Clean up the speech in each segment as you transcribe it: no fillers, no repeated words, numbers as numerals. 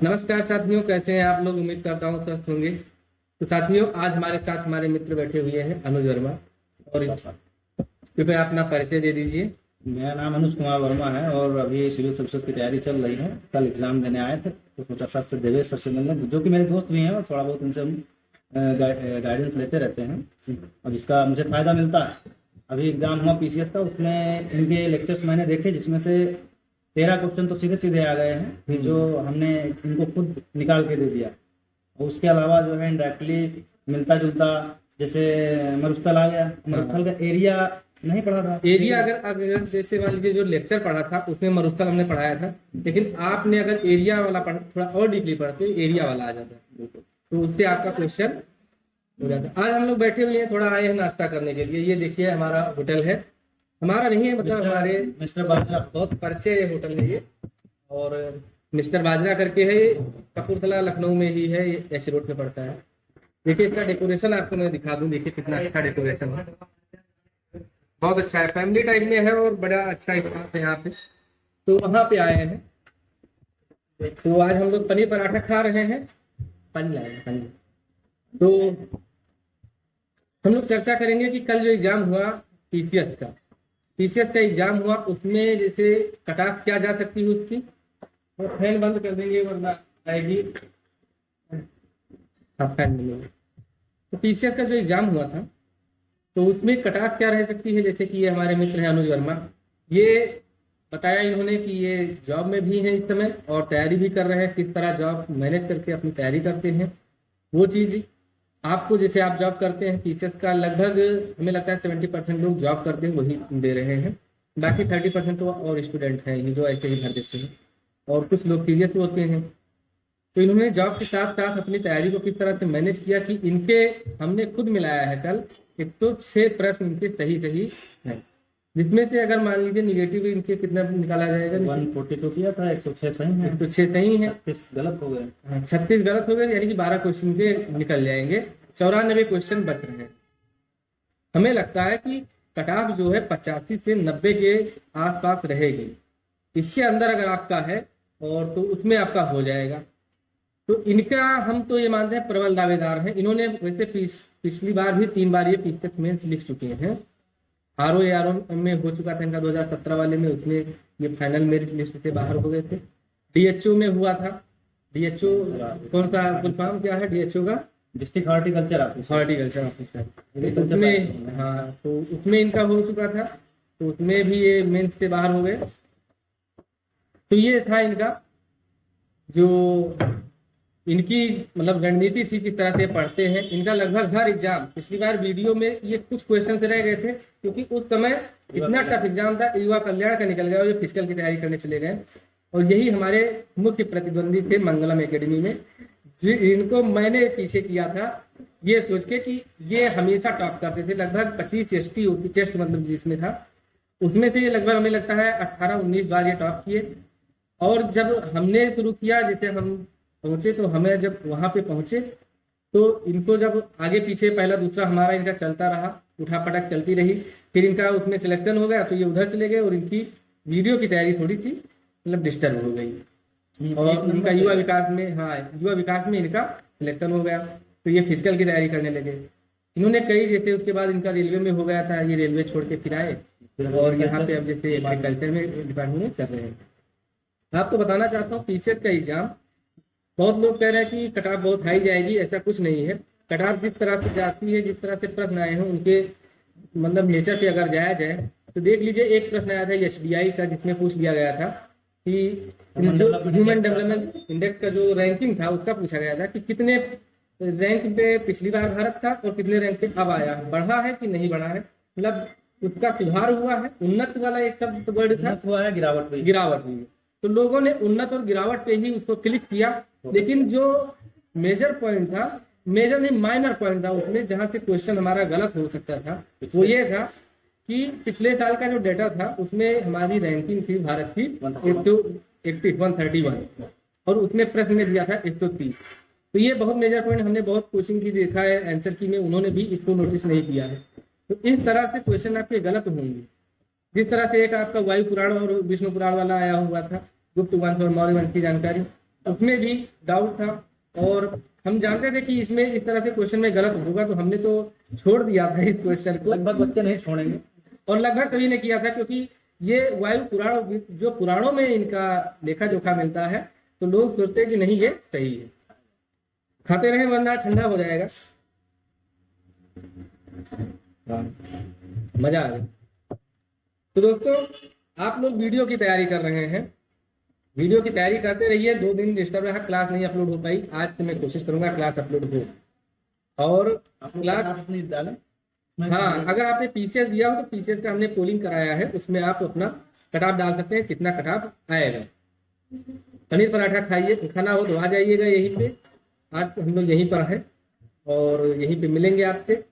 नमस्कार साथियों, कैसे हैं आप लोग। उम्मीद करता हूँ स्वस्थ होंगे। तो साथियों, आज हमारे साथ हमारे मित्र बैठे हुए हैं अनुज वर्मा। और कृपया अपना परिचय दे दीजिए। मेरा नाम अनुज कुमार वर्मा है और अभी सिविल सर्विसेज की तैयारी चल रही है। कल एग्जाम देने आए थे तो सोचा सर से, देवेश सर से मिलने, जो कि मेरे दोस्त भी हैं और थोड़ा बहुत इनसे हम गाइडेंस लेते रहते हैं। अब इसका मुझे फ़ायदा मिलता है। अभी एग्ज़ाम हुआ पीसीएस का, उसमें इनके लेक्चर्स मैंने देखे जिसमें से 13 क्वेश्चन तो सीधे सीधे आ गए हैं जो हमने इनको खुद निकाल के दे दिया। और उसके अलावा जो है डायरेक्टली मिलता जुलता, जैसे मरुस्थल आ गया, मरुस्थल का एरिया नहीं पढ़ा था। एरिया अगर जैसे मान लीजिए जो लेक्चर पढ़ा था उसमें मरुस्थल हमने पढ़ाया था, लेकिन आपने अगर एरिया वाला पढ़ा, थोड़ा और डीपली पढ़ते एरिया वाला आ जाता तो उससे आपका क्वेश्चन हो जाता। आज हम लोग बैठे हुए हैं, थोड़ा आए हैं नाश्ता करने के लिए। ये देखिए हमारा होटल है, हमारा नहीं है मतलब हमारे मिस्टर बाजरा, बहुत परिचय होटल है ये। और मिस्टर बाजरा करके है, कपूरथला लखनऊ में ही है, ये एच रोड पे पड़ता है। देखिए इसका डेकोरेशन आपको मैं दिखा दूं, देखिए कितना अच्छा डेकोरेशन है, बहुत अच्छा है, फैमिली टाइप में है और बड़ा अच्छा स्टाफ है यहाँ पे। तो वहाँ पे आए हैं। तो आज हम लोग पनीर पराठा खा रहे हैं। पनीर तो हम लोग चर्चा करेंगे कि कल जो एग्जाम हुआ पीसीएस का एग्जाम हुआ, उसमें जैसे कट ऑफ क्या जा सकती है उसकी। और फैन बंद कर देंगे वरना आएगी। हाँ, फैन बंद। तो पीसीएस का जो एग्जाम हुआ था तो उसमें कट ऑफ क्या रह सकती है। जैसे कि ये हमारे मित्र हैं अनुज वर्मा, ये बताया इन्होंने कि ये जॉब में भी हैं इस समय और तैयारी भी कर रहे हैं, किस तरह जॉब मैनेज करके अपनी तैयारी करते हैं वो चीज़ आपको। जैसे आप जॉब करते हैं पीसीएस का, लगभग हमें लगता है 70% लोग जॉब करते हैं वही दे रहे हैं, बाकी 30% तो और स्टूडेंट हैं ही जो ऐसे ही भर देते हैं और कुछ लोग सीरियस होते हैं। तो इन्होंने जॉब के साथ साथ अपनी तैयारी को किस तरह से मैनेज किया कि इनके हमने खुद मिलाया है कल 106 प्रश्न इनके सही है, जिसमें से अगर मान लीजिए निगेटिव इनके कितना निकाला जाएगा। 142 किया था, 106 सही है, 106 सही है, 36 गलत हो गए। 36 गलत हो गए, यानी कि 12 क्वेश्चन के निकल जाएंगे, 94 क्वेश्चन बच रहे हैं। हमें लगता है कि कट ऑफ जो है 85 से 90 के आसपास रहेगी। इसके अंदर अगर आपका है और तो उसमें आपका हो जाएगा। तो इनका हम तो ये मानते हैं प्रबल दावेदार हैं। इन्होंने वैसे पिछली बार भी 3 बार ये पीसीएस मेंस लिख चुके हैं। आरओ में हो चुका था इनका 2017 वाले में, उसमें ये फाइनल मेरिट लिस्ट से बाहर हो गए थे। डीएचओ में हुआ था। डीएचओ कौन सा फुल फॉर्म क्या है डीएचओ का? District horticulture officer. उसमें हाँ, तो उसमें इनका हो चुका था, तो उसमें भी ये मेंस से बाहर हो गए। तो ये था इनका जो इनकी मतलब रणनीति थी, किस तरह से पढ़ते हैं। इनका लगभग हर एग्जाम, पिछली बार वीडियो में ये कुछ क्वेश्चन रह गए थे क्योंकि उस समय इतना टफ एग्जाम था, युवा कल्याण का निकल गया और ये फिजिकल की तैयारी करने चले गए। और यही हमारे मुख्य प्रतिद्वंदी थे मंगलम एकेडमी में, इनको मैंने पीछे किया था ये सोच के कि ये हमेशा टॉप करते थे। लगभग 25 एसटी होती टेस्ट मतलब जिसमें था, उसमें से ये लगभग हमें लगता है 18-19 बार ये टॉप किए। और जब हमने शुरू किया, जैसे हम पहुंचे तो हमें जब वहां पे पहुंचे तो इनको जब आगे पीछे पहला दूसरा हमारा इनका चलता रहा, उठा पटक चलती रही। फिर इनका उसमें सिलेक्शन हो गया तो ये उधर चले गए और इनकी वीडियो की तैयारी थोड़ी सी मतलब डिस्टर्ब हो गई। और इनका युवा विकास में इनका सिलेक्शन हो गया तो ये फिजिकल की तैयारी करने लगे। इन्होंने कई, जैसे उसके बाद इनका रेलवे में हो गया था, ये रेलवे छोड़ के फिर आए और यहाँ पे अब जैसे एग्रीकल्चर में डिपार्टमेंट में कर रहे हैं। आपको बताना चाहता हूँ पीसीएस का एग्जाम, बहुत लोग कह रहे हैं कि कट ऑफ बहुत हाई जाएगी, ऐसा कुछ नहीं है। कट ऑफ जिस तरह से जाती है, जिस तरह से प्रश्न आए हैं उनके मतलब नेचर पे अगर जाया जाए तो देख लीजिए, एक प्रश्न आया था एचडीआई का जिसमें पूछ लिया गया था कि जो ह्यूमन डेवलपमेंट इंडेक्स का जो रैंकिंग था उसका पूछा गया था कि कितने रैंक पे पिछली बार भारत था और कितने रैंक पे अब आया, बढ़ा है कि नहीं बढ़ा है, मतलब उसका सुधार हुआ है। उन्नत वाला एक शब्द वर्ड था, हुआ है, गिरावट हुई है। तो लोगों ने उन्नत और गिरावट पे ही उसको क्लिक किया, लेकिन जो मेजर पॉइंट था, मेजर नहीं माइनर पॉइंट था उसमें, जहां से क्वेश्चन हमारा गलत हो सकता था वो ये था कि पिछले साल का जो डेटा था उसमें हमारी रैंकिंग थी भारत की 131 और उसमें प्रश्न में दिया था 130। तो ये बहुत मेजर पॉइंट, हमने बहुत कोचिंग की देखा है आंसर की में, उन्होंने भी इसको नोटिस नहीं किया है। तो इस तरह से क्वेश्चन आपके गलत होंगे। जिस तरह से एक आपका वायु पुराण और विष्णु पुराण वाला आया हुआ था, गुप्त वंश और मौर्य वंश की जानकारी, उसमें भी डाउट था, और हम जानते थे कि इसमें इस तरह से क्वेश्चन में गलत होगा, तो हमने तो छोड़ दिया था इस क्वेश्चन को, लगभग बच्चे नहीं छोड़ेंगे। और लगभग सभी ने किया था, क्योंकि ये वायु पुराण जो पुराणों में इनका लेखा जोखा मिलता है, तो लोग सोचते हैं कि नहीं ये सही है। खाते रहे वरना ठंडा हो जाएगा। मजा आ गया। तो दोस्तों, आप लोग वीडियो की तैयारी कर रहे हैं, वीडियो की तैयारी करते रहिए। 2 दिन डिस्टर्ब रहा, क्लास नहीं अपलोड हो पाई, आज से मैं कोशिश करूंगा क्लास अपलोड हो। और क्लास अपनी डालें। हाँ, अगर आपने पीसीएस दिया हो तो पीसीएस का हमने पोलिंग कराया है, उसमें आप अपना कटाप डाल सकते हैं, कितना कटाप आएगा। पनीर पराठा खाइए, खाना हो तो आ जाइएगा यहीं पे। आज तो हम लोग यहीं पर हैं और यहीं पे मिलेंगे आपसे।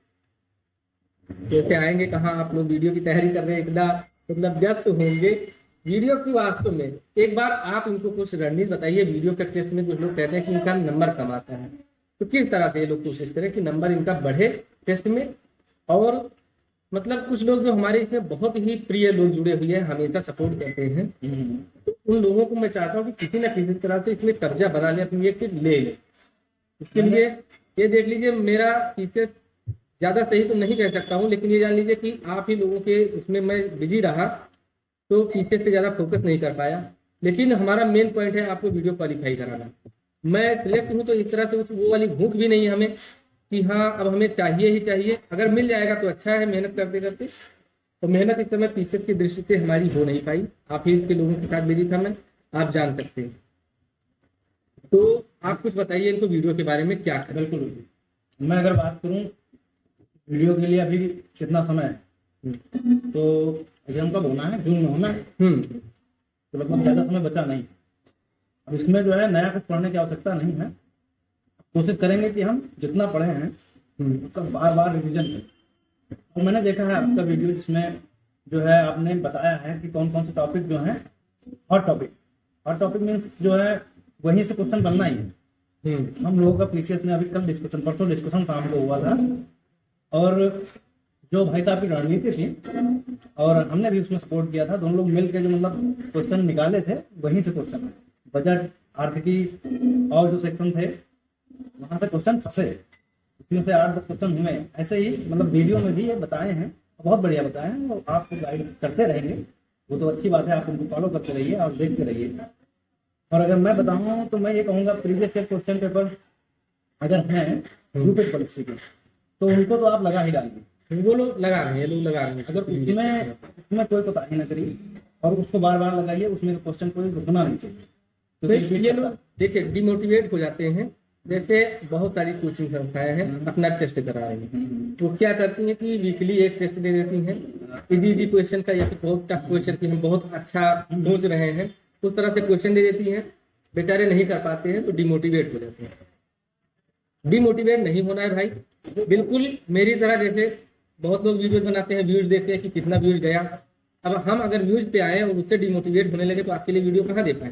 जैसे आएंगे कहाँ, आप लोग वीडियो की तैयारी कर रहे हैं, इतना मतलब व्यस्त होंगे वीडियो की। वास्तव में एक बार आप इनको कुछ रणनीति बताइए। वीडियो के टेस्ट में कुछ लोग कहते हैं कि इनका नंबर कम आता है, तो किस तरह से ये लोग कोशिश करें कि नंबर इनका बढ़े टेस्ट में। और मतलब कुछ लोग जो हमारे इसमें बहुत ही प्रिय लोग जुड़े हुए हैं, हमेशा सपोर्ट करते हैं, तो उन लोगों को मैं चाहता हूँ कि किसी न किसी तरह से इसमें कब्जा बना ले, अपनी एक सीट ले ले। इसके लिए ये देख लीजिए, मेरा पीसीएस ज्यादा सही तो नहीं कह सकता हूँ, लेकिन ये जान लीजिए कि आप ही लोगों के इसमें मैं बिजी रहा तो पीसीएस पे ज्यादा फोकस नहीं कर पाया। लेकिन हमारा मेन पॉइंट है आपको वीडियो क्वालिफाई कराना। मैं सिलेक्ट हूँ तो इस तरह से वो वाली भूख भी नहीं है हमें कि हाँ अब हमें चाहिए ही चाहिए। अगर मिल जाएगा तो अच्छा है, मेहनत करते करते। तो मेहनत इस समय पीसीएस की दृष्टि से हमारी हो नहीं पाई, आप ही के लोगों के साथ बिजी था मैं, आप जान सकते हैं। तो आप कुछ बताइए इनको वीडियो के बारे में क्या करें। बिल्कुल बिल्कुल। मैं अगर बात करूं वीडियो के लिए अभी कितना समय है, तो एग्जाम कब होना है, जून में होना है, तो लगभग ज़्यादा समय बचा नहीं। अब इसमें जो है नया कुछ पढ़ने की आवश्यकता नहीं है। कोशिश करेंगे कि हम जितना पढ़े हैं उसका बार बार रिवीजन करें। और मैंने देखा है आपका वीडियो जिसमें जो है आपने बताया है कि कौन कौन से टॉपिक जो हैं हॉट टॉपिक मीन्स जो है वहीं से क्वेश्चन बनना ही है। हम लोगों का पीसीएस में अभी कल डिस्कशन, परसों डिस्कशन शाम को हुआ था, और जो भाई साहब की रणनीति थी और हमने भी उसमें सपोर्ट किया था, दोनों लोग मिलकर जो मतलब क्वेश्चन निकाले थे वहीं से क्वेश्चन आए। बजट, आर्थिकी और जो सेक्शन थे वहां से क्वेश्चन फंसे, उसमें से 8-10 क्वेश्चन हुए। ऐसे ही मतलब वीडियो में भी ये बताए हैं, बहुत बढ़िया बताए हैं, और आपको गाइड करते रहेंगे, वो तो अच्छी बात है। आप उनको फॉलो करते रहिए और देखते रहिए। और अगर मैं बताऊं तो मैं ये कहूँगा प्रीवियस क्वेश्चन पेपर अगर हैं यूपी पॉलिसी के, तो उनको तो आप लगा ही डालिए। वो लोग लगा रहे हैं, लोग लगा रहे हैं। अगर उसमें कोई कोताही ना करिए और उसको बार बार लगाइए, उसमें क्वेश्चन कोई रुकना नहीं चाहिए। तो ये लोग देखिए डिमोटिवेट हो जाते हैं। जैसे बहुत सारी कोचिंग संस्थाएं हैं अपना टेस्ट करा रही हैं, वो क्या करती हैं कि वीकली एक टेस्ट दे देती हैं इजी क्वेश्चन का, या फिर बहुत टफ क्वेश्चन की हम बहुत अच्छा सोच रहे हैं, उस तरह से क्वेश्चन दे देती हैं। बेचारे नहीं कर पाते हैं तो डिमोटिवेट हो जाते हैं। डिमोटिवेट नहीं होना है भाई, बिल्कुल मेरी तरह। जैसे बहुत लोग वीडियो बनाते हैं, व्यूज देखते हैं कि कितना व्यूज गया। अब हम अगर व्यूज पे आए और उससे डिमोटिवेट होने लगे तो आपके लिए वीडियो कहाँ दे पाए।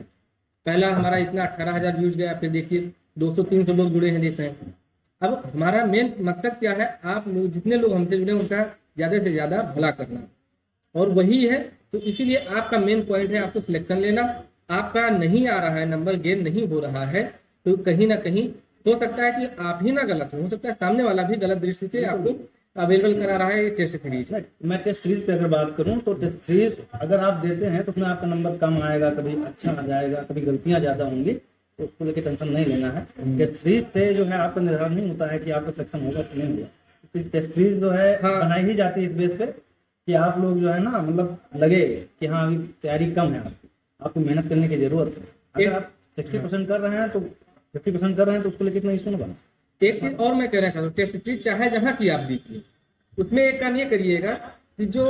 पहला हमारा इतना 18,000 व्यूज गया, फिर देखिए 200-300 लोग जुड़े हैं, देख रहे हैं। अब हमारा मेन मकसद क्या है, आप लोग जितने लोग हमसे जुड़े उनका ज्यादा से ज्यादा भला करना, और वही है। तो इसीलिए आपका मेन पॉइंट है आपको सिलेक्शन लेना। आपका नहीं आ रहा है, नंबर गेन नहीं हो रहा है, तो कहीं ना कहीं हो सकता है कि आप ही ना गलत हो सकता है सामने वाला भी गलत दृष्टि से आपको अवेलेबल करा रहा है ये टेस्ट सीरीज। मैं टेस्ट सीरीज पे अगर बात करूं तो टेस्ट सीरीज अगर आप देते हैं तो उसमें आपका नंबर कम आएगा, कभी अच्छा आ जाएगा, कभी गलतियां ज्यादा होंगी, तो उसको लेकर टेंशन नहीं लेना है। टेस्ट सीरीज से जो है आपका निर्धारण नहीं होता है कि आपका सिलेक्शन होगा कि नहीं होगा, क्योंकि टेस्ट सीरीज जो है बनाई ही जाती है इस बेस पे कि आप लोग जो है ना मतलब लगे कि हाँ अभी तैयारी कम है, आपको मेहनत करने की जरूरत है। अगर आप 60% कर रहे हैं तो 50% कर रहे हैं तो उसको लेकर इतना इशू ना बना। एक चीज और मैं कहना चाहता हूँ, टेस्ट सीरीज चाहे जहाँ की आप दीजिए, उसमें एक काम ये करिएगा कि जो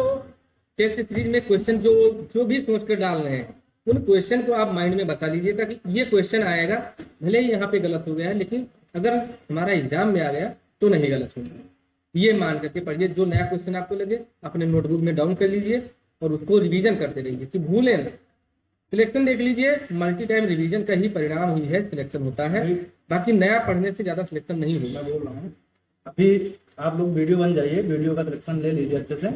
टेस्ट सीरीज में क्वेश्चन जो भी सोच कर डाल रहे हैं उन क्वेश्चन को आप माइंड में बसा लीजिए, ताकि ये क्वेश्चन आएगा, भले ही यहाँ पे गलत हो गया है लेकिन अगर हमारा एग्जाम में आ गया तो नहीं गलत होगा, ये मान करके पढ़िए। जो नया क्वेश्चन आपको लगे अपने नोटबुक में डाउन कर लीजिए और उसको रिवीजन करते रहिए कि भूलें ना। सिलेक्शन देख लीजिए, मल्टी टाइम रिवीजन का ही परिणाम ही है सिलेक्शन होता है, बाकी नया पढ़ने से ज्यादा सिलेक्शन नहीं होगा। बोल रहा हूँ अभी आप लोग वीडियो बन जाइए, वीडियो का सिलेक्शन ले लीजिए अच्छे से,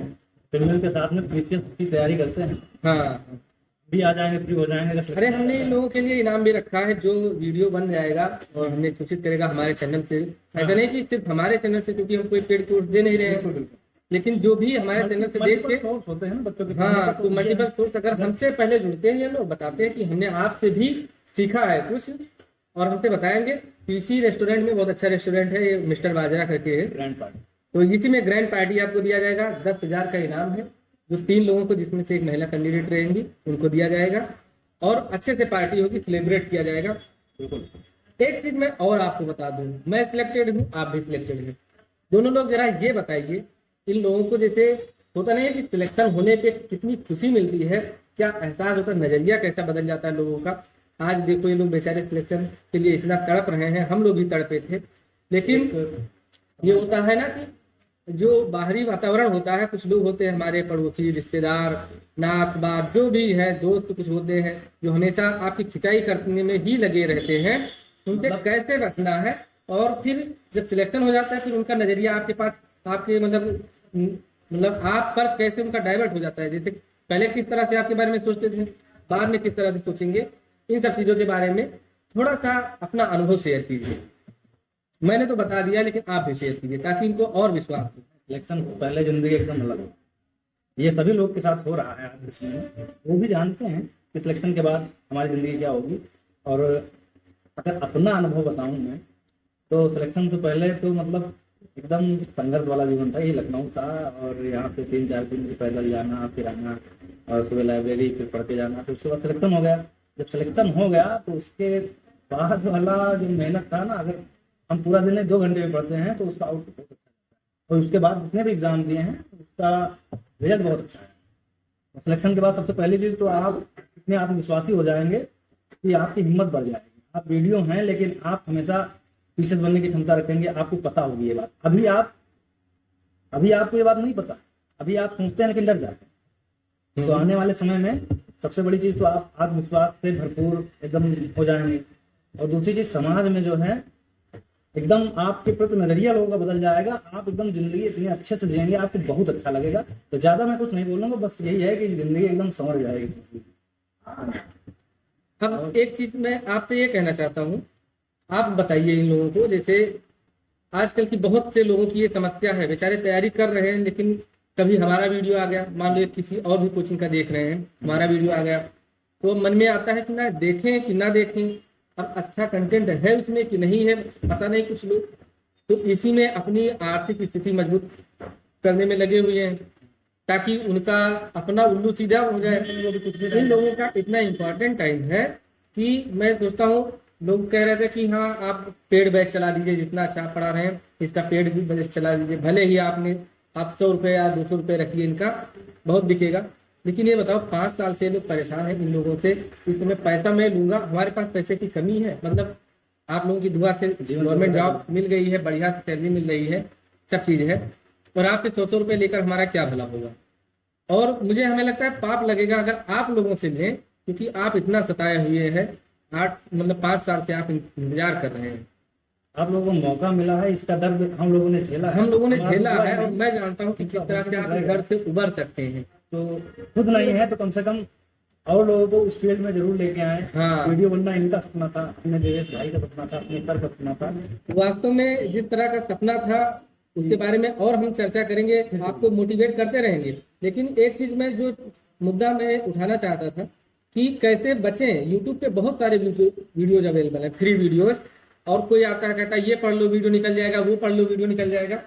फिल्म के साथ में पीसीएस की तैयारी करते हैं। हाँ भी आ जाएंगे, फ्री हो जाएंगे अगर अरे selection हमने हो इन जाएगा। लोगों के लिए इनाम भी रखा है, जो वीडियो बन जाएगा और हमें सूचित करेगा हमारे चैनल से। ऐसा नहीं कि सिर्फ हमारे चैनल से, क्योंकि हम कोई पेड कोर्स दे नहीं रहे बिल्कुल हैं, बिल्कुल। लेकिन जो भी हमारे चैनल से देख मल्टीपल के, सोर्स होते हैं ना बच्चों के पढ़ने का, हाँ, तो ये मल्टीपल है। सोर्स अगर हमसे पहले जुड़ते हैं ये लोग, बताते हैं कि हमने आपसे भी सीखा है कुछ, और हमसे बताएंगे। पीसी रेस्टोरेंट में बहुत अच्छा रेस्टोरेंट है ये, मिस्टर बाजरा करके है, ग्रैंड पार्टी। तो इसी में ग्रैंड पार्टी आपको दिया जाएगा। 10,000 का इनाम है, जो 3 लोगों को, जिसमें से एक महिला कैंडिडेट रहेंगी, उनको दिया जाएगा, और अच्छे से पार्टी होगी, सेलिब्रेट किया जाएगा। बिल्कुल। एक चीज मैं और आपको बता दूं, मैं सिलेक्टेड हूँ, आप भी सिलेक्टेड हैं, दोनों लोग जरा ये बताइए, इन लोगों को जैसे होता नहीं है कि सिलेक्शन होने पे कितनी खुशी मिलती है, क्या एहसास होता है, नजरिया कैसा बदल जाता है लोगों का। आज देखो ये लोग बेचारे सिलेक्शन के लिए इतना तड़प रहे हैं, हम लोग भी तड़पे थे, लेकिन ये होता है ना कि जो बाहरी वातावरण होता है, कुछ लोग होते हैं हमारे पड़ोसी, रिश्तेदार, नात बात जो भी है, दोस्त कुछ होते हैं जो हमेशा आपकी खिंचाई करने में ही लगे रहते हैं, उनसे कैसे बचना है। और फिर जब सिलेक्शन हो जाता है, फिर उनका नजरिया आपके पास, आपके मतलब आप पर कैसे उनका डाइवर्ट हो जाता है। जैसे पहले किस तरह से आपके बारे में सोचते थे, बाद में किस तरह से सोचेंगे, इन सब चीजों के बारे में थोड़ा सा अपना अनुभव शेयर कीजिए। मैंने तो बता दिया, लेकिन आप भी शेयर कीजिए ताकि इनको और विश्वास हो। सिलेक्शन से पहले जिंदगी एकदम अलग है, ये सभी लोग के साथ हो रहा है आज के समय में। वो भी जानते हैं कि सिलेक्शन के बाद हमारी जिंदगी क्या होगी। और अगर अपना अनुभव बताऊं मैं, तो सिलेक्शन से पहले तो मतलब एकदम संघर्ष वाला जीवन था। ये लखनऊ था, और यहाँ से 3-4 दिन पैदल जाना, फिर आना, और सुबह लाइब्रेरी, फिर पढ़ के जाना। फिर उसके बाद सिलेक्शन हो गया। जब सिलेक्शन हो गया तो उसके बाद वाला जो मेहनत था ना, अगर हम पूरा दिन 2 घंटे में पढ़ते हैं तो उसका आउटपुट बहुत अच्छा है। और उसके बाद जितने भी एग्जाम दिए हैं उसका रिजल्ट बहुत अच्छा है। सिलेक्शन के बाद सबसे पहली चीज तो आप इतने आत्मविश्वासी हो जाएंगे कि आपकी हिम्मत बढ़ जाएगी। आप वीडियो हैं, लेकिन आप हमेशा पीसेस बनने की क्षमता रखेंगे। आपको पता होगी ये बात। अभी आपको ये बात नहीं पता, अभी आप सोचते हैं लेकिन डर जाते हैं। तो आने वाले समय में सबसे बड़ी चीज तो आप आत्मविश्वास से भरपूर एकदम हो जाएंगे। और दूसरी चीज, समाज में जो है एकदम आपके प्रति नजरिया लोगों का बदल जाएगा। आप एकदम जिंदगी इतनी अच्छे से जिएंगे, आपको बहुत अच्छा लगेगा। तो ज्यादा मैं कुछ नहीं बोलूंगा, बस यही है कि जिंदगी एकदम संवर जाएगी। अब एक चीज मैं आपसे ये कहना चाहता हूँ, आप बताइए इन लोगों को, जैसे आजकल की बहुत से लोगों की ये समस्या है, बेचारे तैयारी कर रहे हैं, लेकिन कभी हमारा वीडियो आ गया, मान लो किसी और भी कोचिंग का देख रहे हैं, हमारा वीडियो आ गया, तो मन में आता है कि ना देखें कि ना देखें, अब अच्छा कंटेंट है उसमें कि नहीं है, पता नहीं कुछ लोग तो इसी में अपनी आर्थिक स्थिति मजबूत करने में लगे हुए हैं, ताकि उनका अपना उल्लू सीधा हो जाए। इन लोगों का इतना इम्पोर्टेंट टाइम है कि मैं सोचता हूँ, लोग कह रहे थे कि हाँ आप पेड बैच चला दीजिए, जितना अच्छा आप पढ़ा रहे हैं इसका पेड भी बैच चला दीजिए, भले ही आप 100 रुपये या 200 रुपये रखिए, इनका बहुत बिकेगा। लेकिन ये बताओ, 5 साल से लोग परेशान हैं इन लोगों से, इस समय पैसा मैं लूंगा, हमारे पास पैसे की कमी है, मतलब आप लोगों की दुआ से गवर्नमेंट जॉब मिल गई है, बढ़िया से सैलरी मिल रही है, सब चीज है, और आपसे 100 रुपये लेकर हमारा क्या भला होगा। और मुझे हमें लगता है पाप लगेगा अगर आप लोगों से लें, क्योंकि आप इतना सताए हुए हैं, 5 साल से आप इंतजार कर रहे हैं। आप लोगों को मौका मिला है, इसका दर्द हम लोगों ने झेला है, हम लोगों ने हमारा झेला दुआ है, और नहीं। मैं जानता हूँ कि किस तरह से आप घर से उबर सकते हैं। तो खुद नहीं है तो कम से कम और लोगों को उस फील्ड में जरूर लेके आए। हाँ। वीडियो बनना इनका सपना था, अपने देवेश भाई का सपना था, अपने सर का सपना था। वास्तव में जिस तरह का सपना था उसके बारे में और हम चर्चा करेंगे, आपको मोटिवेट करते रहेंगे। लेकिन एक चीज में जो मुद्दा मैं उठाना चाहता था कि कैसे बचें। यूट्यूब पे बहुत सारे वीडियोज अवेलेबल है, फ्री वीडियोज, और कोई आता है कहता है ये पढ़ लो वीडियो निकल जाएगा, वो पढ़ लो वीडियो निकल जाएगा,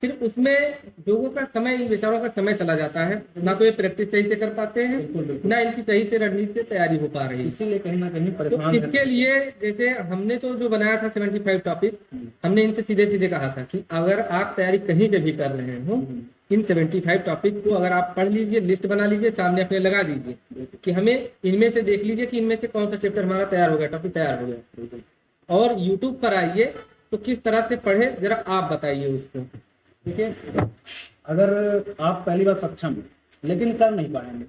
फिर उसमें लोगों का समय, इन बेचारों का समय चला जाता है, ना तो ये प्रैक्टिस सही से कर पाते हैं, बिल्कुल, बिल्कुल। ना इनकी सही से रणनीति से तैयारी हो पा रही है। इसीलिए कहीं ना कहीं तो परेशान इसके लिए जैसे हमने तो जो बनाया था 75 टॉपिक, हमने इनसे सीधे सीधे कहा था कि अगर आप तैयारी कहीं से भी कर रहे हो, इन 75 टॉपिक को अगर आप पढ़ लीजिए, लिस्ट बना लीजिए, सामने अपने लगा दीजिए कि हमें इनमें से देख लीजिए कि इनमें से कौन सा चैप्टर हमारा तैयार हो गया, टॉपिक तैयार हो गया, और यूट्यूब पर आइए तो किस तरह से पढ़े जरा आप बताइए उसको। ठीक है, अगर आप पहली बार सक्षम हैं लेकिन कर नहीं पाएंगे,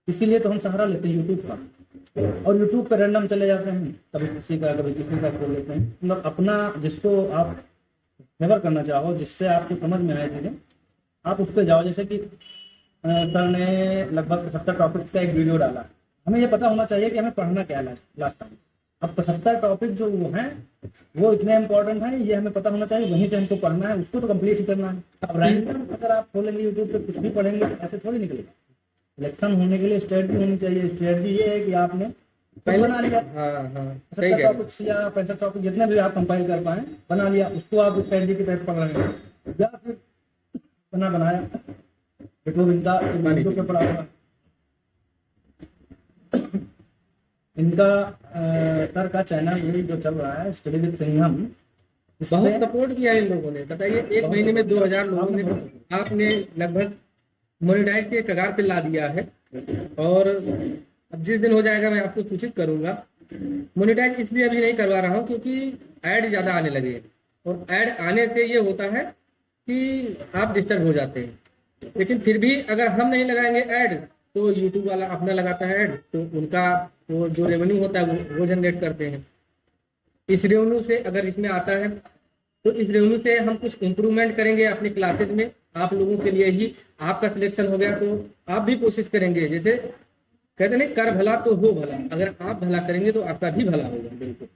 इसीलिए तो हम सहारा लेते हैं यूट्यूब का। और यूट्यूब पर रैंडम चले जाते हैं, कभी किसी का कभी किसी का खोल लेते हैं। मतलब अपना जिसको आप फेवर करना चाहो, जिससे आपको समझ में आए चीजें, आप उस पर जाओ। जैसे कि सर ने लगभग 70 टॉपिक्स का एक वीडियो डाला, हमें ये पता होना चाहिए कि हमें पढ़ना क्या है लास्ट टाइम। अब 75 टॉपिक जो वो हैं वो इतने इंपॉर्टेंट हैं, ये हमें पता होना चाहिए, वहीं से हमको पढ़ना है, उसको तो कंप्लीट ही करना है। अब रैंडम अगर आप खोलेंगे यूट्यूब पे कुछ भी पढ़ेंगे तो ऐसे थोड़ी निकलेगा। सिलेक्शन होने के लिए स्ट्रेटजी होनी चाहिए। स्ट्रेटजी ये है कि आपने पहले बना लिया हाँ हाँ सही 70 कह रहे हो। टॉपिक्स या 65 टॉपिक जितने भी आप कंपाइल कर पाए बना लिया, उसको आप स्ट्रेटजी के तहत पढ़ रहे हैं, या फिर बना बनाया जो इनका यूट्यूब पे पढ़ा हुआ इनका सर का चैनल भी जो चल रहा है स्टडी विद सिंघम, बहुत सपोर्ट किया इन लोगों ने, बताइए एक महीने में 2000 लोगों ने आपने लगभग मोनेटाइज के कगार पे ला दिया है। और अब जिस दिन हो जाएगा मैं आपको सूचित करूंगा। मोनेटाइज इसलिए अभी नहीं करवा रहा हूँ क्योंकि ऐड ज़्यादा आने लगे हैं, और ऐड आने से ये होता है कि आप डिस्टर्ब हो जाते हैं। लेकिन फिर भी अगर हम नहीं लगाएंगे ऐड तो यूट्यूब वाला अपना लगाता है ऐड, तो उनका वो जो रेवेन्यू होता है वो जनरेट करते हैं। इस रेवेन्यू से अगर इसमें आता है तो इस रेवेन्यू से हम कुछ इम्प्रूवमेंट करेंगे अपनी क्लासेज में, आप लोगों के लिए ही। आपका सिलेक्शन हो गया तो आप भी कोशिश करेंगे, जैसे कहते नहीं कर भला तो हो भला, अगर आप भला करेंगे तो आपका भी भला होगा। बिल्कुल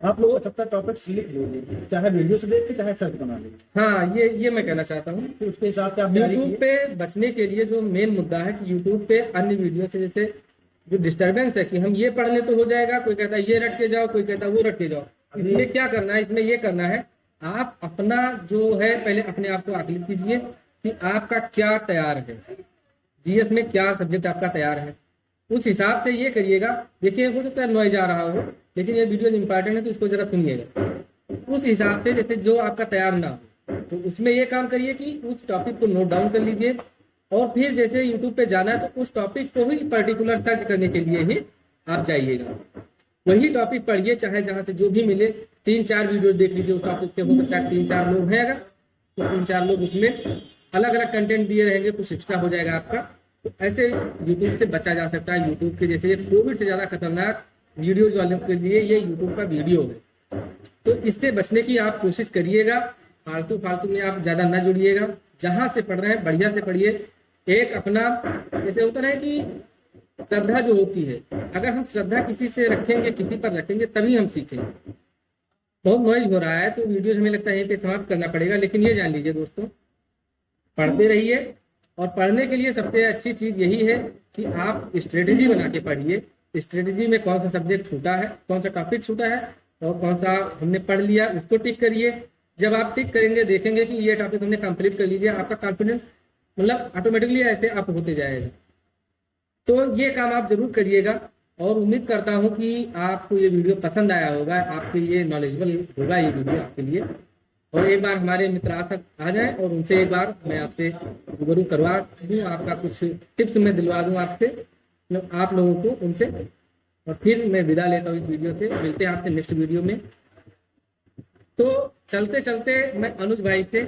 आप लोग 75 टॉपिक्स लिख लीजिए, चाहे वीडियो से देख के चाहे सर्च बना लीजिए। हाँ, ये मैं कहना चाहता हूँ। फिर उसके हिसाब से आप तैयारी यूट्यूब कीजिए। पे बचने के लिए जो मेन मुद्दा है कि यूट्यूब पे अन्य वीडियो से जैसे जो डिस्टरबेंस है कि हम ये पढ़ लें तो हो जाएगा, कोई कहता है ये रट के जाओ, कोई कहता है वो रट के जाओ। इसमें क्या करना है, इसमें ये करना है आप अपना जो है पहले अपने आप को आकलित कीजिए कि आपका क्या तैयार है, जीएस में क्या सब्जेक्ट आपका तैयार है, उस हिसाब से ये करिएगा। देखिए हो सकता है नॉइज आ रहा हो, लेकिन ये वीडियो इंपॉर्टेंट है तो इसको जरा सुनिएगा। उस हिसाब से जैसे जो आपका तैयार ना हो तो उसमें ये काम करिए कि उस टॉपिक को नोट डाउन कर लीजिए, और फिर जैसे यूट्यूब पे जाना है तो उस टॉपिक को ही पर्टिकुलर सर्च करने के लिए ही आप जाइएगा, वही टॉपिक पढ़िए, चाहे जहाँ से जो भी मिले 3-4 वीडियो देख लीजिए उस टॉपिक पे। हो सकता है 3-4 लोग हैं अगर तो 3-4 लोग उसमें अलग अलग कंटेंट दिए रहेंगे, कुछ एक्स्ट्रा हो जाएगा आपका। तो ऐसे यूट्यूब से बचा जा सकता है। यूट्यूब के जैसे ये कोविड से ज़्यादा खतरनाक वीडियोज वालों के लिए ये यूट्यूब का वीडियो है, तो इससे बचने की आप कोशिश करिएगा। फालतू में आप ज़्यादा ना जुड़िएगा, जहाँ से पढ़ रहे हैं बढ़िया से पढ़िए। एक अपना जैसे होता है कि श्रद्धा जो होती है, अगर हम श्रद्धा किसी से रखेंगे, किसी पर रखेंगे, तभी हम सीखेंगे। बहुत नॉइज हो रहा है तो वीडियो हमें लगता है यहीं पे समाप्त करना पड़ेगा, लेकिन ये जान लीजिए दोस्तों, पढ़ते रहिए। और पढ़ने के लिए सबसे अच्छी चीज़ यही है कि आप स्ट्रेटेजी बना के पढ़िए। स्ट्रेटेजी में कौन सा सब्जेक्ट छूटा है, कौन सा टॉपिक छूटा है और कौन सा हमने पढ़ लिया, उसको टिक करिए। जब आप टिक करेंगे देखेंगे कि ये टॉपिक हमने कंप्लीट कर लीजिए, आपका कॉन्फिडेंस मतलब ऑटोमेटिकली ऐसे अप होते जाएगा। तो ये काम आप जरूर करिएगा, और उम्मीद करता हूँ कि आपको ये वीडियो पसंद आया होगा, आपके ये नॉलेजेबल होगा ये वीडियो आपके लिए। और एक बार हमारे मित्र आ जाएं और उनसे एक बार मैं आपसे रूबरू करवा दूँ, आपका कुछ टिप्स मैं दिलवा दूँ आपसे, आप लोगों को उनसे। और फिर मैं विदा लेता हूँ इस वीडियो से, मिलते हैं आपसे नेक्स्ट वीडियो में। तो चलते चलते मैं अनुज भाई से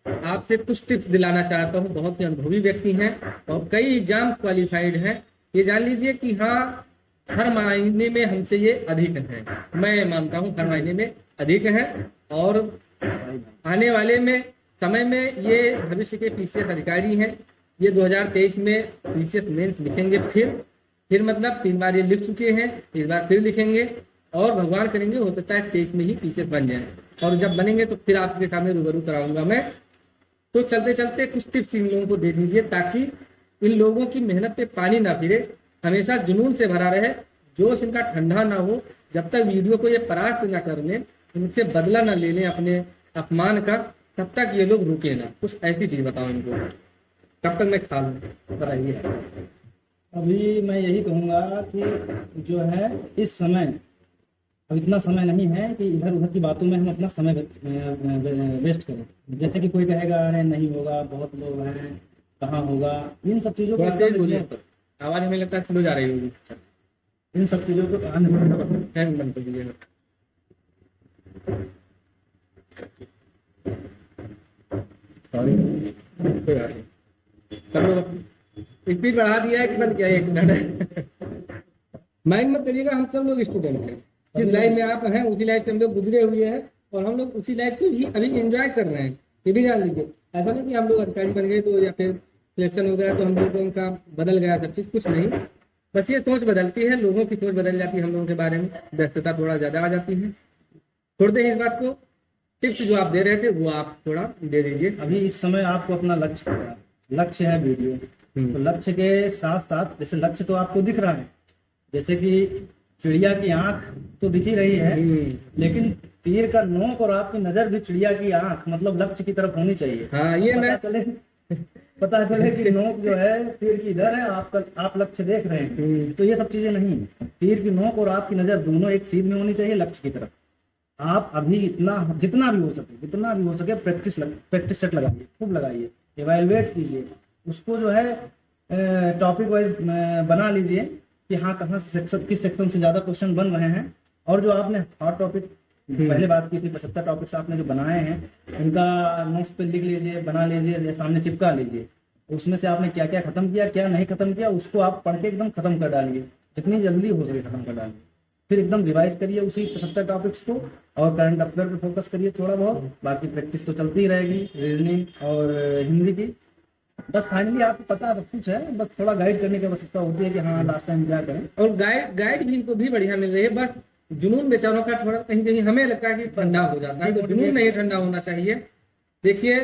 आपसे कुछ टिप्स दिलाना चाहता हूँ। बहुत ही अनुभवी व्यक्ति हैं और कई एग्जाम्स क्वालिफाइड हैं। ये जान लीजिए कि हाँ, हर मायने में हमसे ये अधिक है, मैं मानता हूँ हर मायने में अधिक है। और आने वाले में समय में ये भविष्य के पीसीएस अधिकारी हैं। ये 2023 में पीसीएस मेंस लिखेंगे, फिर मतलब 3 बार ये लिख चुके हैं, इस बार फिर लिखेंगे, और भगवान करेंगे हो सकता है 23 में ही पीसीएस बन जाए। और जब बनेंगे तो फिर आपके सामने रूबरू कराऊंगा मैं। तो चलते चलते कुछ टिप्स इन लोगों को दे दीजिए ताकि इन लोगों की मेहनत पे पानी ना फिरे, हमेशा जुनून से भरा रहे, जोश इनका ठंडा ना हो। जब तक वीडियो को ये परास्त ना कर लें, इनसे बदला ना ले लें अपने अपमान का, तब तक ये लोग रुके ना। कुछ ऐसी चीज बताओ इनको, तब तक मैं खा लूँ, बताइए। अभी मैं यही कहूँगा कि जो है इस समय अब इतना समय नहीं है कि इधर उधर की बातों में हम अपना समय वेस्ट करें। जैसे कि कोई कहेगा अरे नहीं होगा, बहुत लोग हैं, कहाँ होगा, इन सब चीज़ों को आवाज हमें लगता है स्लो जा रही होगी। इन सब चीज़ों को बंद कर दीजिएगा। सॉरी, सब लोग स्पीड बढ़ा दिया है कि बंद किया है? 1 मिनट माइंड मत करिएगा, हम सब लोग स्टूडेंट हैं। जिस लाइफ में आप हैं उसी लाइफ से हम लोग गुजरे हुए हैं, और हम लोग उसी लाइफ को ही अभी एंजॉय कर रहे हैं। ये भी जान लीजिए, ऐसा नहीं कि हम लोग अधिकारी बन गए तो या फिर सिलेक्शन हो गया तो हम लोग उनका बदल गया सब चीज़, कुछ नहीं। बस ये सोच बदलती है, लोगों की सोच बदल जाती है हम लोगों के बारे में, व्यस्तता थोड़ा ज़्यादा आ जाती है। छोड़ दें इस बात को, टिप्स जो आप दे रहे थे वो आप थोड़ा दे दीजिए। अभी इस समय आपको अपना लक्ष्य पता है। लक्ष्य है वीडियो, तो लक्ष्य के साथ साथ जैसे लक्ष्य तो आपको दिख रहा है, जैसे कि चिड़िया की आंख तो दिख ही रही है, लेकिन तीर का नोक और आपकी नजर भी चिड़िया की आंख मतलब लक्ष्य की तरफ होनी चाहिए। हाँ, ये पता चले कि नोक जो है तीर की इधर है, आप लक्ष्य देख रहे हैं, तो ये सब चीजें नहीं। तीर की नोक और आपकी नजर दोनों एक सीध में होनी चाहिए लक्ष्य की तरफ। आप अभी इतना जितना भी हो सके प्रैक्टिस सेट लगाइए, खूब लगाइए, इवैल्यूएट कीजिए उसको, जो है टॉपिक वाइज बना लीजिए कि हाँ कहाँ सेक्शन, किस सेक्शन से ज्यादा क्वेश्चन बन रहे हैं। और जो आपने हॉट टॉपिक पहले बात की थी, 75 टॉपिक्स आपने जो बनाए हैं उनका नोट्स पे लिख लीजिए, बना लीजिए, सामने चिपका लीजिए। उसमें से आपने क्या क्या खत्म किया, क्या नहीं खत्म किया, उसको आप पढ़ के एकदम खत्म कर डालिए, जितनी जल्दी हो सके खत्म कर डालिए। फिर एकदम रिवाइज करिए उसी 75 टॉपिक्स को, और करंट अफेयर पे फोकस करिए थोड़ा बहुत। बाकी प्रैक्टिस तो चलती ही रहेगी, रीजनिंग और हिंदी की। बस फाइनली आपको पता सब कुछ है, बस थोड़ा गाइड करने की आवश्यकता होती है कि हाँ लास्ट टाइम क्या करें। और गाइड भी इनको भी बढ़िया मिल रही है, बस जुनून बेचारों का थोड़ा कहीं कहीं हमें लगता है कि ठंडा हो जाता है, तो जुनून नहीं ठंडा होना चाहिए। देखिए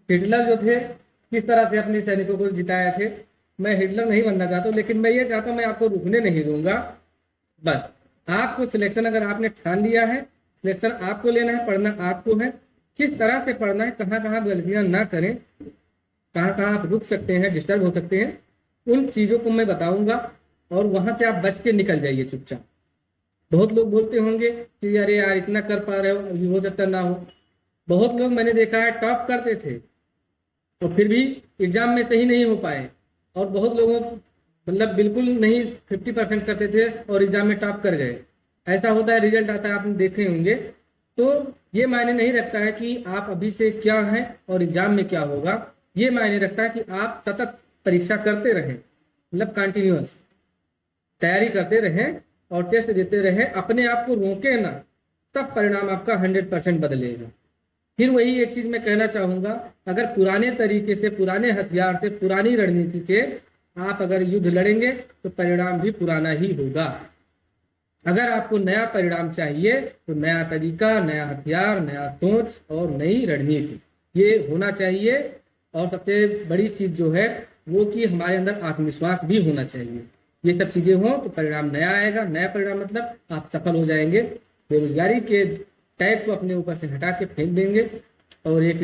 हिटलर जो थे किस तरह से अपने सैनिकों को जिताए थे। मैं हिटलर नहीं बनना चाहता हूँ, लेकिन मैं ये चाहता हूँ मैं आपको रुकने नहीं दूंगा। बस आपको सिलेक्शन अगर आपने ठान लिया है, सिलेक्शन आपको लेना है, पढ़ना आपको है, किस तरह से पढ़ना है, कहाँ कहाँ गलतियां ना करें, कहाँ कहाँ आप रुक सकते हैं, डिस्टर्ब हो सकते हैं, उन चीज़ों को मैं बताऊंगा और वहां से आप बच के निकल जाइए चुपचाप। बहुत लोग बोलते होंगे कि अरे यार इतना कर पा रहे हो, ये हो सकता ना हो। बहुत लोग मैंने देखा है टॉप करते थे तो फिर भी एग्जाम में सही नहीं हो पाए, और बहुत लोगों मतलब बिल्कुल नहीं 50% करते थे और एग्जाम में टॉप कर गए। ऐसा होता है, रिजल्ट आता है, आपने देखे होंगे। तो ये मायने नहीं रखता है कि आप अभी से क्या है और एग्जाम में क्या होगा, ये मायने रखता है कि आप सतत परीक्षा करते रहें, मतलब कंटिन्यूअस तैयारी करते रहें और टेस्ट देते रहें, अपने आप को रोके ना, तब परिणाम आपका 100% बदलेगा। फिर वही एक चीज मैं कहना चाहूंगा, अगर पुराने तरीके से, पुराने हथियार से, पुरानी रणनीति से आप अगर युद्ध लड़ेंगे तो परिणाम भी पुराना ही होगा। अगर आपको नया परिणाम चाहिए तो नया तरीका, नया हथियार, नया सोच और नई रणनीति ये होना चाहिए। और सबसे बड़ी चीज जो है वो कि हमारे अंदर आत्मविश्वास भी होना चाहिए। ये सब चीजें हों तो परिणाम नया आएगा। नया परिणाम मतलब आप सफल हो जाएंगे, बेरोजगारी के टैग को अपने ऊपर से हटा के फेंक देंगे। और एक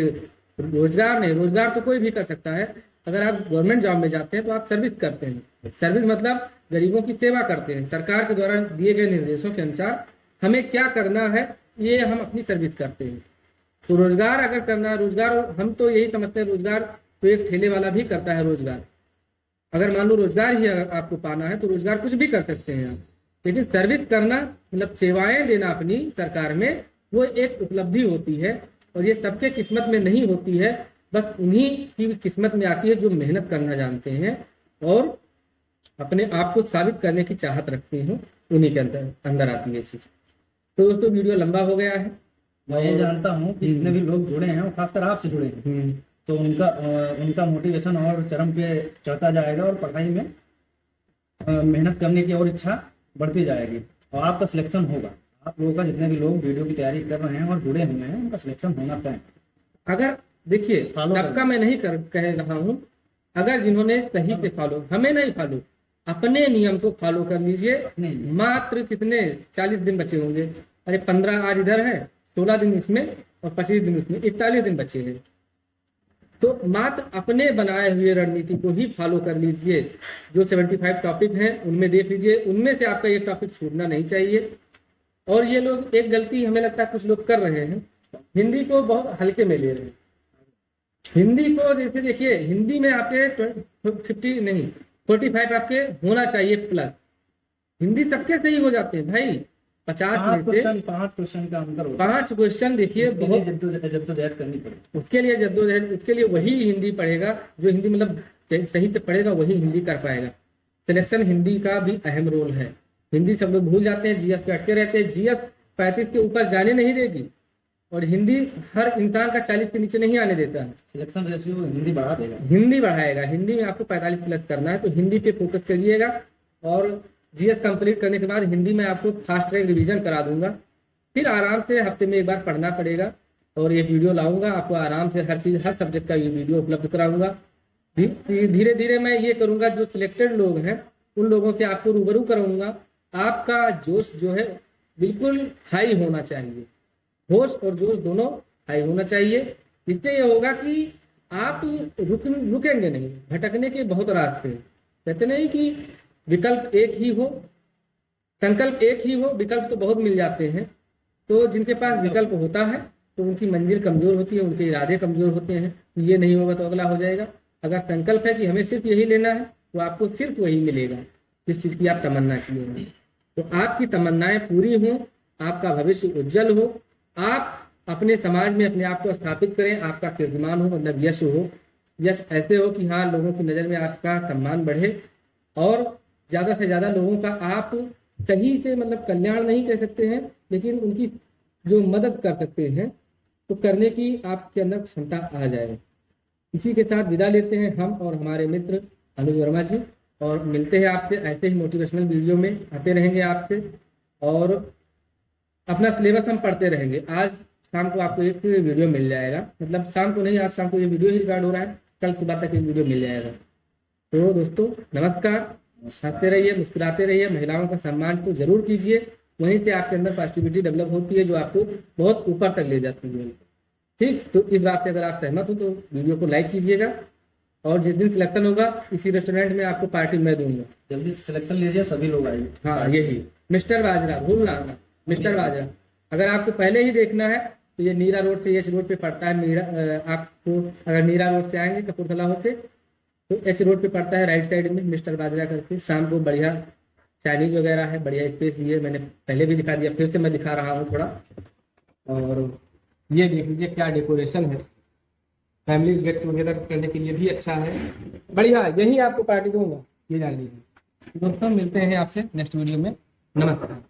रोजगार नहीं, रोजगार तो कोई भी कर सकता है। अगर आप गवर्नमेंट जॉब में जाते हैं तो आप सर्विस करते हैं, सर्विस मतलब गरीबों की सेवा करते हैं। सरकार के द्वारा दिए गए निर्देशों के अनुसार हमें क्या करना है ये हम अपनी सर्विस करते हैं। तो रोजगार अगर करना, रोजगार हम तो यही समझते हैं, रोजगार तो एक ठेले वाला भी करता है रोजगार। अगर मान लो रोजगार ही अगर आपको पाना है तो रोजगार कुछ भी कर सकते हैं आप, लेकिन सर्विस करना मतलब सेवाएं देना अपनी सरकार में, वो एक उपलब्धि होती है। और ये सबके किस्मत में नहीं होती है, बस उन्हीं की किस्मत में आती है जो मेहनत करना जानते हैं और अपने आप को साबित करने की चाहत रखते हैं, उन्हीं के अंदर आती है चीज। तो दोस्तों वीडियो लंबा हो गया है। मैं ये जानता हूँ कि जितने भी लोग जुड़े हैं वो खासकर आपसे जुड़े हैं, तो उनका मोटिवेशन और चरम पे चढ़ता जाएगा और पढ़ाई में मेहनत करने की और इच्छा बढ़ती जाएगी और आपका सिलेक्शन होगा। आप लोगों का जितने भी लोग वीडियो की तैयारी कर रहे हैं और जुड़े हुए हैं उनका सिलेक्शन होना तय। अगर देखिए सबका मैं नहीं कह रहा हूँ, अगर जिन्होंने सही से फॉलो, हमें नहीं फॉलो, अपने नियम को फॉलो कर लीजिए। मात्र कितने 40 दिन बचे होंगे, अरे 15 आज इधर है, 16 दिन इसमें और 25 दिन इसमें, 41 दिन बचे हैं। तो मात्र अपने बनाए हुए रणनीति को ही फॉलो कर लीजिए। जो 75 टॉपिक हैं उनमें देख लीजिए, उनमें से आपका एक टॉपिक छूटना नहीं चाहिए। और ये लोग एक गलती हमें लगता है कुछ लोग कर रहे हैं, हिंदी को बहुत हल्के में ले रहे हैं। हिंदी को जैसे देखिए, हिंदी में आपके 50 नहीं 45 आपके होना चाहिए प्लस। हिंदी सबके सही हो जाते हैं भाई, 50 में से 5 क्वेश्चन का अंतर होता है। 5 क्वेश्चन देखिए बहुत जद्दोजहद करनी पड़ेगी। उसके लिए जद्दोजहद, उसके लिए वही हिंदी पढ़ेगा जो हिंदी मतलब सही से पढ़ेगा, वही हिंदी कर पाएगा। सिलेक्शन हिंदी का भी अहम रोल है। हिंदी सब लोग भूल जाते हैं, जीएस पे अटके रहते हैं। जीएस 35 के ऊपर जाने नहीं देगी और हिंदी हर इंसान का 40 के नीचे नहीं आने देता है। सिलेक्शन रेशियो हिंदी बढ़ा देगा, हिंदी बढ़ाएगा। हिंदी में आपको 45 प्लस करना है तो हिंदी पे फोकस करिएगा। और जीएस कंप्लीट करने के बाद हिंदी में आपको फास्ट ट्रैक रिवीजन करा दूंगा। फिर आराम से हफ्ते में एक बार पढ़ना पड़ेगा और एक वीडियो लाऊंगा, आपको आराम से हर चीज़ हर सब्जेक्ट का ये वीडियो उपलब्ध कराऊंगा। धीरे धीरे मैं ये करूंगा, जो सिलेक्टेड लोग हैं उन लोगों से आपको रूबरू कराऊंगा। आपका जोश जो है बिल्कुल हाई होना चाहिए, होश और जोश दोनों हाई होना चाहिए। इससे ये होगा कि आप रुकेंगे नहीं। भटकने के बहुत रास्ते हैं, कहते नहीं कि विकल्प एक ही हो, संकल्प एक ही हो, विकल्प तो बहुत मिल जाते हैं। तो जिनके पास विकल्प होता है तो उनकी मंजिल कमजोर होती है, उनके इरादे कमजोर होते हैं। ये नहीं होगा तो अगला हो जाएगा। अगर संकल्प है कि हमें सिर्फ यही लेना है तो आपको सिर्फ वही मिलेगा जिस चीज़ की आप तमन्ना किए हैं। तो आपकी तमन्नाएं पूरी हों, आपका भविष्य उज्जवल हो, आप अपने समाज में अपने आप को स्थापित करें, आपका कीर्तिमान हो, मतलब यश हो। यश ऐसे हो कि हाँ, लोगों की नज़र में आपका सम्मान बढ़े और ज़्यादा से ज़्यादा लोगों का आप सही से, मतलब कल्याण नहीं कह सकते हैं, लेकिन उनकी जो मदद कर सकते हैं तो करने की आपके अंदर क्षमता आ जाए। इसी के साथ विदा लेते हैं हम और हमारे मित्र अनुज वर्मा जी, और मिलते हैं आपसे ऐसे ही मोटिवेशनल वीडियो में, आते रहेंगे आपसे और अपना सिलेबस हम पढ़ते रहेंगे। आज शाम को आपको एक वीडियो मिल जाएगा, मतलब शाम को नहीं, आज शाम को ये वीडियो ही रिकॉर्ड हो रहा है, कल सुबह तक ये वीडियो मिल जाएगा। तो दोस्तों नमस्कार, हंसते रहिए, मुस्कुराते रहिए, महिलाओं का सम्मान तो जरूर कीजिए, वहीं से आपके अंदर पॉजिटिविटी डेवलप होती है जो आपको बहुत ऊपर तक ले जाती है। ठीक, तो इस बात से अगर आप सहमत हो तो वीडियो को लाइक कीजिएगा, और जिस दिन सिलेक्शन होगा इसी रेस्टोरेंट में आपको पार्टी मैं दूंगा। जल्दी से सिलेक्शन लीजिए, सभी लोग आइए। हाँ, यही मिस्टर बाजरा, भूलना ना, मिस्टर बाजरा। अगर आपको पहले ही देखना है तो ये मीरा रोड से एच रोड पे पड़ता है। मीरा आपको अगर मीरा रोड से आएंगे कपूरथला होके तो एच रोड पे पड़ता है, राइट साइड में मिस्टर बाजरा करके। शाम को बढ़िया चाइनीज वगैरह है, बढ़िया स्पेस भी है, मैंने पहले भी दिखा दिया, फिर से मैं दिखा रहा हूँ थोड़ा। और ये देख लीजिए क्या डेकोरेशन है, फैमिली गेट टुगेदर करने के लिए भी अच्छा है, बढ़िया। यही आपको पार्टी दूंगा, ये जान लीजिए। दोस्तों मिलते हैं आपसे नेक्स्ट वीडियो में, नमस्कार।